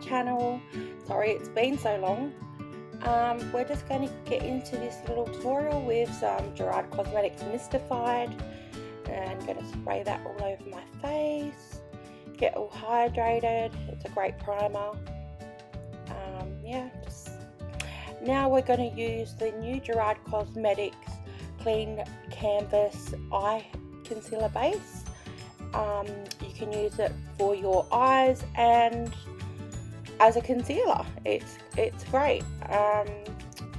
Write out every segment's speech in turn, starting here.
channel. Sorry it's been so long. We're just going to get into this little tutorial with some Gerard Cosmetics Mystified, and I'm going to spray that all over my face, get all hydrated. It's a great primer. Yeah, just now we're going to use the new Gerard Cosmetics Clean Canvas Eye Concealer Base. You can use it for your eyes and as a concealer. It's great.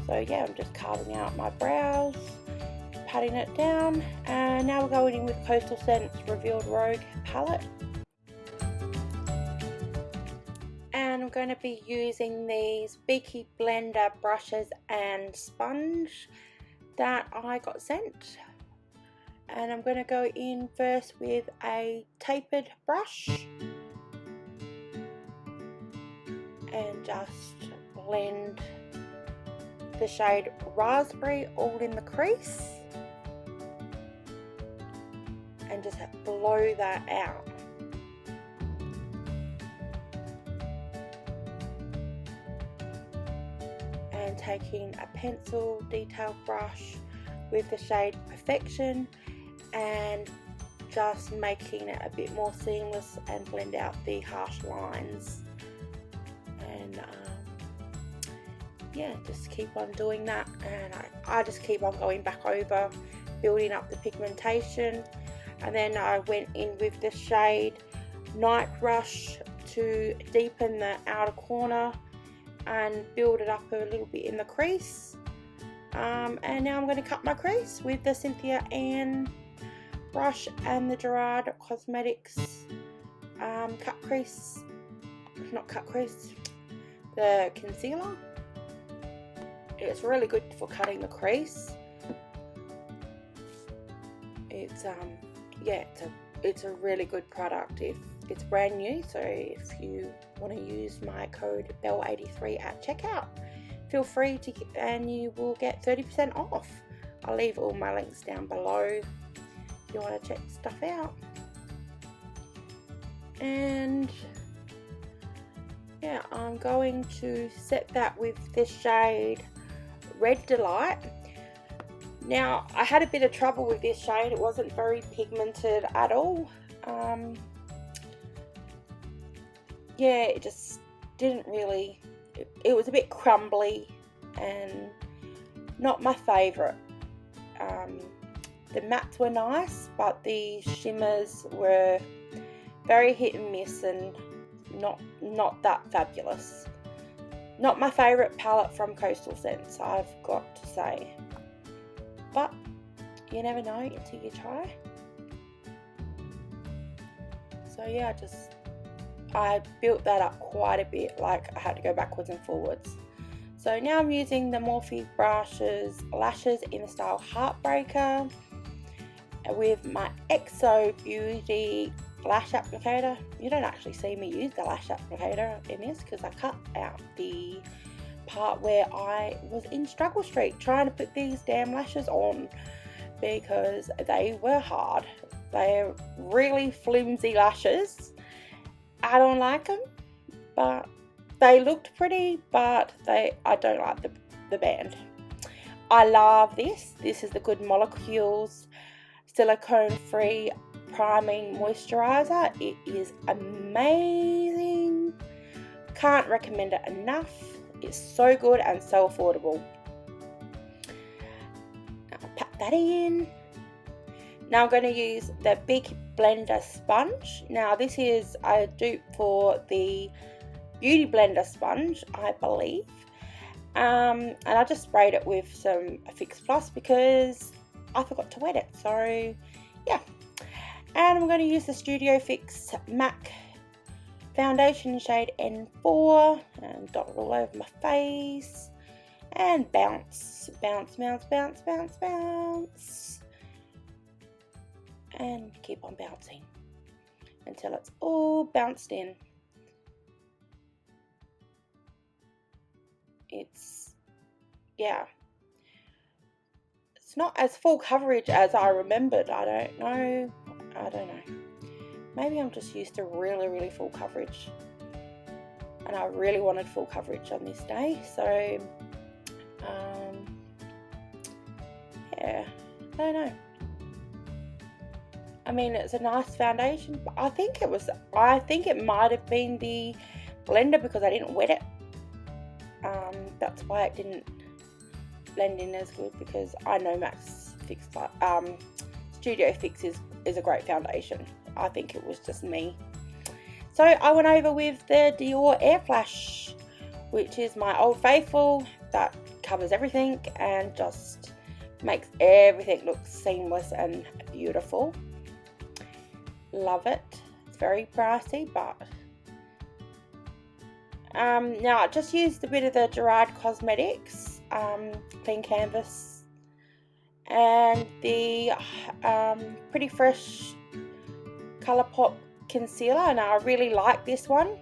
So yeah, I'm just carving out my brows, patting it down, and now we're going in with Coastal Scents Revealed Rogue palette. And I'm going to be using these Beaky Blender brushes and sponge that I got sent. And I'm going to go in first with a tapered brush and just blend the shade Raspberry all in the crease and just blow that out. And taking a pencil detail brush with the shade Perfection and just making it a bit more seamless and blend out the harsh lines. And yeah, just keep on doing that, and I just keep on going back over, building up the pigmentation. And then I went in with the shade Night Rush to deepen the outer corner and build it up a little bit in the crease. And now I'm going to cut my crease with the Cynthia Ann brush and the Gerard Cosmetics the concealer. It's really good for cutting the crease. It's yeah, it's a really good product. If it's brand new, so if you want to use my code BELL83 at checkout, feel free to get, and you will get 30% off. I'll leave all my links down below if you want to check stuff out. And yeah, I'm going to set that with the shade Red Delight. Now, I had a bit of trouble with this shade. It wasn't very pigmented at all. Yeah, it just didn't really, it was a bit crumbly and not my favourite. The mattes were nice, but the shimmers were very hit and miss and not that fabulous. Not my favourite palette from Coastal Scents, I've got to say. But you never know until you try. So yeah, I built that up quite a bit, like I had to go backwards and forwards. So now I'm using the Morphe lashes in the style Heartbreaker with my EXO Beauty lash applicator. You don't actually see me use the lash applicator in this because I cut out the part where I was in Struggle Street trying to put these damn lashes on because they were hard. They're really flimsy lashes. I don't like them, but they looked pretty, but I don't like the band. I love this. This is the Good Molecules silicone free priming moisturizer. It is amazing. Can't recommend it enough. It's so good and so affordable. I'll pack that in. Now I'm going to use the Big Blender sponge. Now this is a dupe for the Beauty Blender sponge, I believe. And I just sprayed it with some Fix Plus because I forgot to wet it. So yeah. And I'm going to use the Studio Fix MAC foundation in shade N4 and dot it all over my face and bounce, bounce, bounce, bounce, bounce, bounce, and keep on bouncing until it's all bounced in. Yeah, it's not as full coverage as I remembered. I don't know. Maybe I'm just used to really full coverage. and I really wanted full coverage on this day, so yeah, I don't know. I mean, it's a nice foundation, but I think it might have been the blender because I didn't wet it. That's why it didn't blend in as good, because I know Max Fix Studio Fix is a great foundation. I think it was just me. So I went over with the Dior Air Flash, which is my old faithful that covers everything and just makes everything look seamless and beautiful. Love it. It's very pricey, but now I just used a bit of the GERARD Cosmetics Clean Canvas and the Pretty Fresh COLOURPOP concealer, and I really like this one.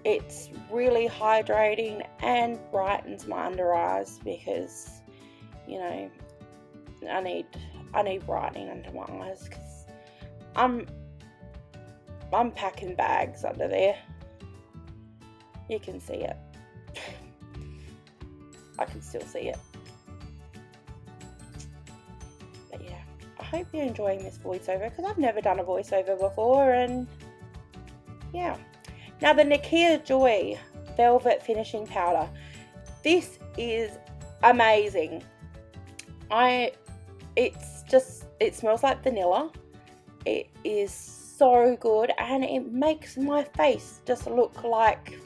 It's really hydrating and brightens my under eyes, because you know I need brightening under my eyes, because I'm packing bags under there. You can see it. I can still see it. But yeah, I hope you're enjoying this voiceover, because I've never done a voiceover before. And yeah, now the Nakia Joy Velvet Finishing Powder. This is amazing. It smells like vanilla. It is so good, and it makes my face just look like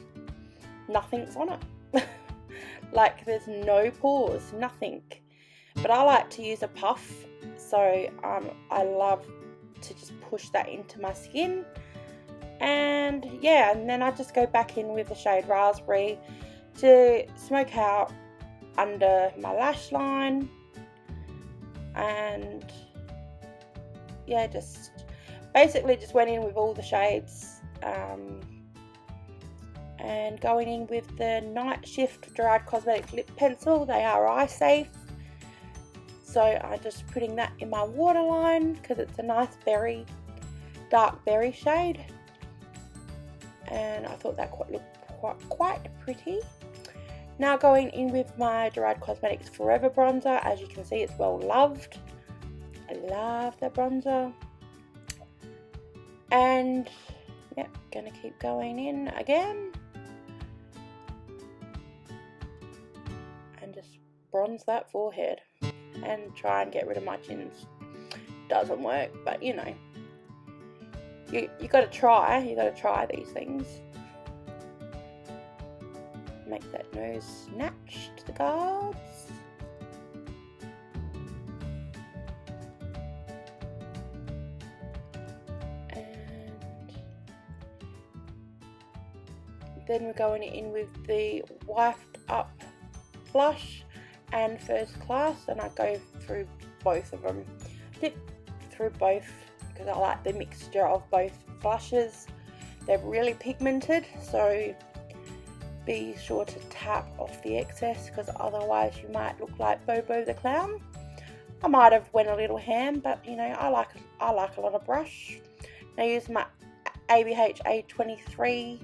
nothing's on it. Like there's no pores, nothing. But I like to use a puff, so I love to just push that into my skin. And yeah, and then I just go back in with the shade Raspberry to smoke out under my lash line. And yeah, just basically just went in with all the shades, and going in with the Night Shift GERARD Cosmetics Lip Pencil. They are eye safe, so I'm just putting that in my waterline because it's a nice dark berry shade, and I thought that looked quite pretty. Now going in with my GERARD Cosmetics Forever bronzer. As you can see, it's well loved. I love that bronzer. And yeah, gonna keep going in again and just bronze that forehead and try and get rid of my chins. Doesn't work, but you know, you gotta try these things. Make that nose snatch to the guards. Then we're going in with the Wifed Up blush and First Class, and I go through both of them. Dip through both because I like the mixture of both blushes. They're really pigmented, so be sure to tap off the excess, because otherwise you might look like Bobo the Clown. I might have went a little ham, but you know, I like a lot of brush. Now use my ABH A23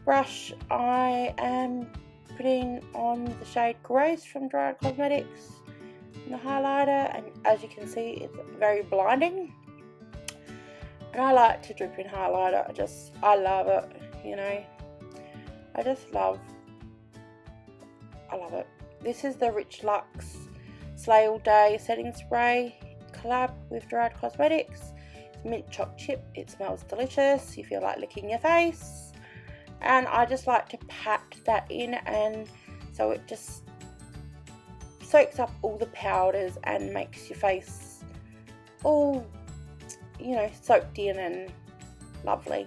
brush. I am putting on the shade Gross from GERARD Cosmetics in the highlighter, and as you can see, it's very blinding. And I like to drip in highlighter. I love it, you know. I love it. This is the Rich Luxe Slay All Day Setting Spray collab with GERARD Cosmetics. It's mint choc chip. It smells delicious. You feel like licking your face. And I just like to pat that in, and so it just soaks up all the powders and makes your face all, you know, soaked in and lovely.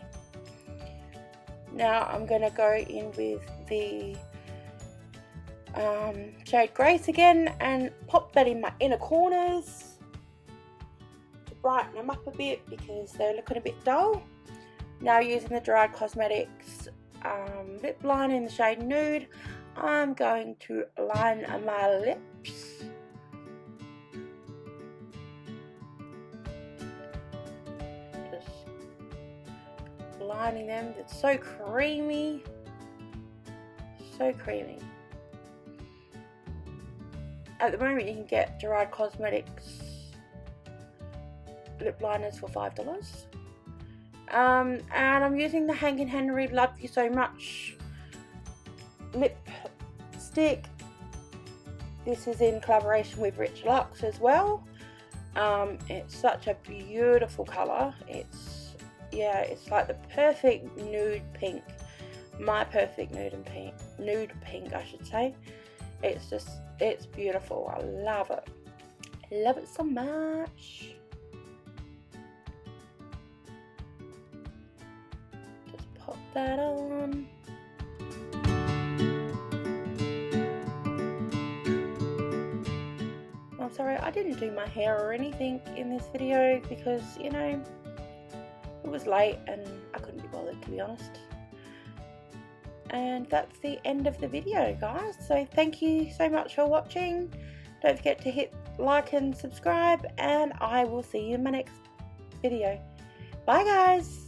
Now I'm going to go in with the shade Grace again and pop that in my inner corners to brighten them up a bit because they're looking a bit dull. Now using the GERARD Cosmetics lip liner in the shade Nude, I'm going to line my lips. Just lining them. It's so creamy. so creamy. At the moment you can get Gerard Cosmetics lip liners for $5. And I'm using the Hank and Henry Love You So Much lipstick. This is in collaboration with Rich Luxe as well. It's such a beautiful colour. It's like the perfect nude pink. My perfect nude pink I should say. It's beautiful. I love it. Love it so much. Just pop that on. I'm sorry, I didn't do my hair or anything in this video because, you know, it was late and I couldn't be bothered, to be honest. And that's the end of the video, guys. So thank you so much for watching. Don't forget to hit like and subscribe, and I will see you in my next video. Bye, guys.